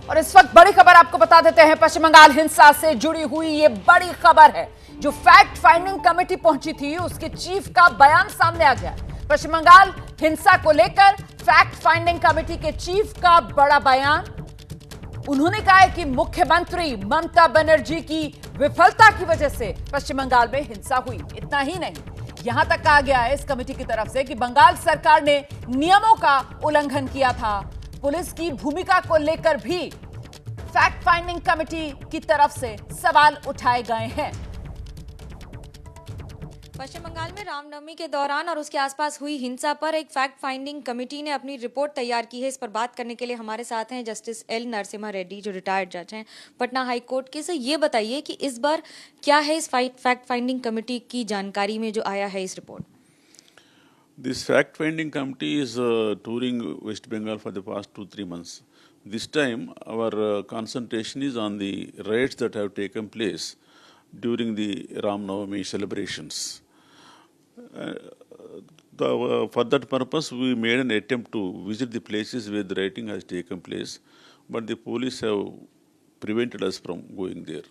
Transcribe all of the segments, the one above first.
और इस वक्त बड़ी खबर आपको बता देते हैं, पश्चिम बंगाल हिंसा से जुड़ी हुई ये बड़ी खबर है। जो फैक्ट फाइंडिंग कमेटी पहुंची थी उसके चीफ का बयान सामने आ गया। पश्चिम बंगाल हिंसा को लेकर फैक्ट फाइंडिंग कमेटी के चीफ का बड़ा बयान। उन्होंने कहा है कि मुख्यमंत्री ममता बनर्जी की विफलता की वजह से पश्चिम बंगाल में हिंसा हुई। इतना ही नहीं, यहां तक कहा गया है इस कमेटी की तरफ से कि बंगाल सरकार ने नियमों का उल्लंघन किया था। पुलिस की भूमिका को लेकर भी फैक्ट फाइंडिंग कमेटी की तरफ से सवाल उठाए गए हैं। पश्चिम बंगाल में रामनवमी के दौरान और उसके आसपास हुई हिंसा पर एक फैक्ट फाइंडिंग कमेटी ने अपनी रिपोर्ट तैयार की है। इस पर बात करने के लिए हमारे साथ हैं जस्टिस एल नरसिम्हा रेड्डी, जो रिटायर्ड जज हैं पटना हाई कोर्ट के। से ये बताइए कि इस बार क्या है इस फैक्ट फाइंडिंग कमेटी की जानकारी में जो आया है इस report. This fact-finding committee is touring West Bengal for the past 2-3 months. This time, our concentration is on the raids that have taken place during the Ram Navami celebrations. For that purpose, we made an attempt to visit the places where the rioting has taken place, but the police have prevented us from going there.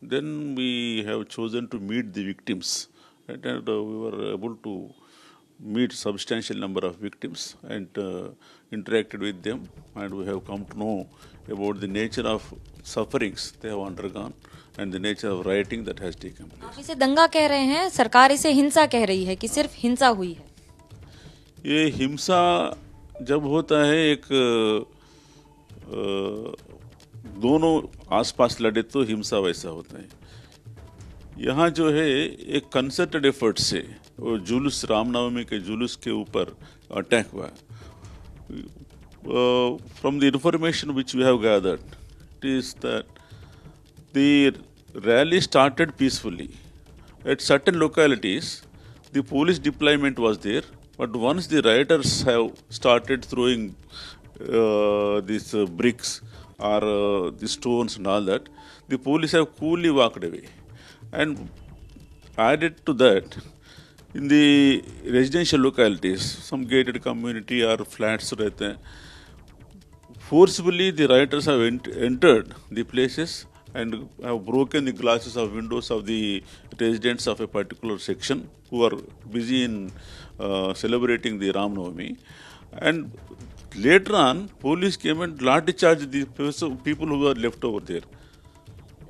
Then we have chosen to meet the victims, and we were able to meet substantial number of victims and interacted with them, and we have come to know about the nature of sufferings they have undergone and the nature of rioting that has taken place. आप इसे दंगा कह रहे हैं, सरकार इसे हिंसा कह रही है कि सिर्फ हिंसा हुई है? ये हिंसा जब होता है एक दोनों आसपास लड़े तो हिंसा वैसा होता है। यहाँ जो है एक कंसर्टेड एफर्ट से वो जुलूस, रामनवमी के जुलूस के ऊपर अटैक हुआ। From the information which we have gathered, it is that the rally started peacefully at certain localities. The police deployment was there, but once the rioters have started throwing these bricks or the stones and all that, the police have coolly walked away. And added to that, in the residential localities, some gated community or flats रहते हैं, forcibly the rioters have entered the places and have broken the glasses of windows of the residents of a particular section who are busy in celebrating the Ram Navami. And later on, police came and lathi charged the people who were left over there.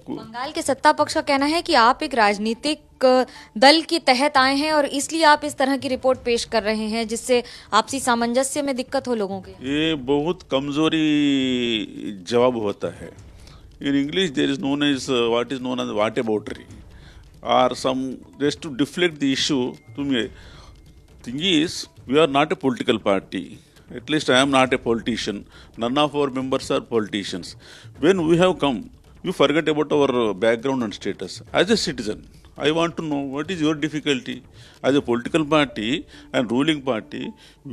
Bengal के सत्ता पक्ष का कहना है कि आप एक राजनीतिक दल के तहत आए हैं और इसलिए आप इस तरह की रिपोर्ट पेश कर रहे हैं जिससे आपसी सामंजस्य में दिक्कत हो लोगों के। ये बहुत कमजोरी जवाब होता है। In English, there is known as what is known as whataboutery, or some just to deflect the issue. To me, thing is, we are not a political party. At least I am not a politician. None of our members are politicians. When we have come, you forget about our background and status. As a citizen, I want to know what is your difficulty. As a political party and ruling party,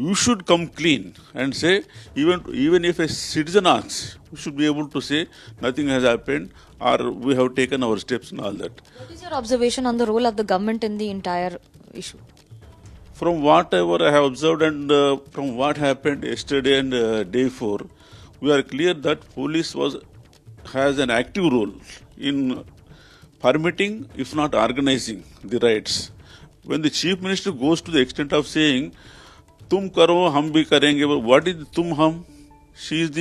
you should come clean and say, even if a citizen asks, you should be able to say nothing has happened or we have taken our steps and all that. What is your observation on the role of the government in the entire issue? From whatever I have observed and from what happened yesterday and day before, we are clear that police has an active role in permitting, if not organizing, the riots. When the chief minister goes to the extent of saying, "Tum karo, hum bhi karenge," what is tum hum? She is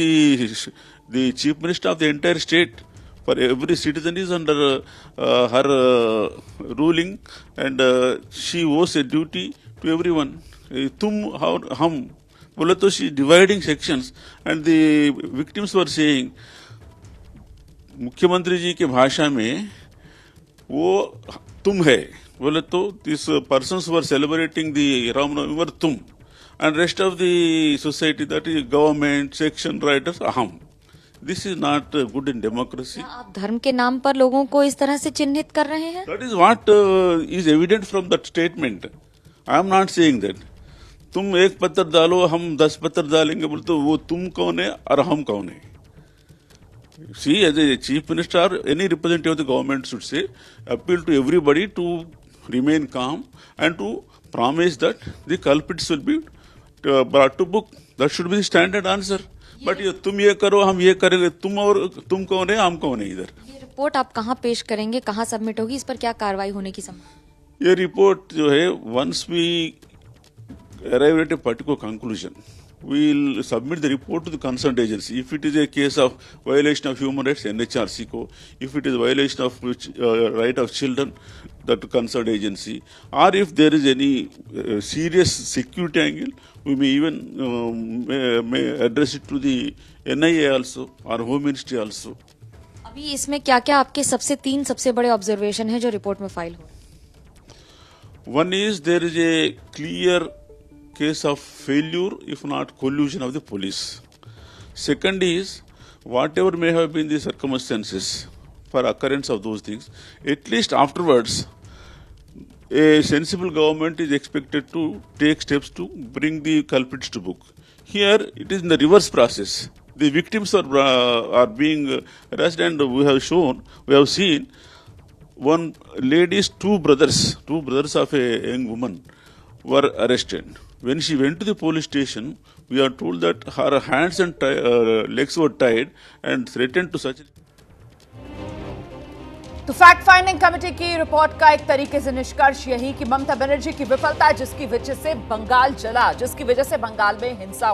the chief minister of the entire state. For every citizen is under her ruling, and she owes a duty to everyone. Tum hum. बोले तो she is dividing sections, and the victims were saying, मुख्यमंत्री जी के भाषा में वो तुम है बोले तो this persons were celebrating the Ramnavami were तुम, and rest of the society that is government section writers अहम. This is not good in democracy. आप धर्म के नाम पर लोगों को इस तरह से चिन्हित कर रहे हैं? That is what is evident from that statement. I am not saying that तुम एक पत्थर डालो हम 10 पत्थर डालेंगे बोले तो वो तुम कौन है और हम कौन है. See, as a chief minister or any representative of the government should say, appeal to everybody to remain calm and to promise that the culprits will be brought to book. That should be the standard answer. But ये तुम ये करो हम ये करेंगे, तुम कौन है हम कौन है इधर। ये रिपोर्ट आप कहाँ पेश करेंगे, कहाँ सबमिट होगी, इस पर क्या कार्रवाई होने की संभावना? ये रिपोर्ट जो है once we arrive at a particular conclusion, we will submit the report to the concerned agency. If it is a case of violation of human rights, NHRC को, if it is violation of right of children, that concerned agency, or if there is any serious security angle, we may even may address it to the NIA also or Home Ministry also. अभी इसमें क्या क्या आपके तीन सबसे बड़े observation है जो रिपोर्ट में फाइल हो? One is there is a clear case of failure, if not collusion, of the police. Second is, whatever may have been the circumstances for occurrence of those things, at least afterwards, a sensible government is expected to take steps to bring the culprits to book. Here, it is in the reverse process. The victims are being arrested, and we have seen one lady's two brothers of a young woman were arrested. When she went to the police station, we are told that her hands and legs were tied and threatened to such. तो fact finding committee की report का एक तरीके से निष्कर्ष यही कि ममता बनर्जी की विफलता जिसकी वजह से बंगाल जला, जिसकी वजह से बंगाल में हिंसा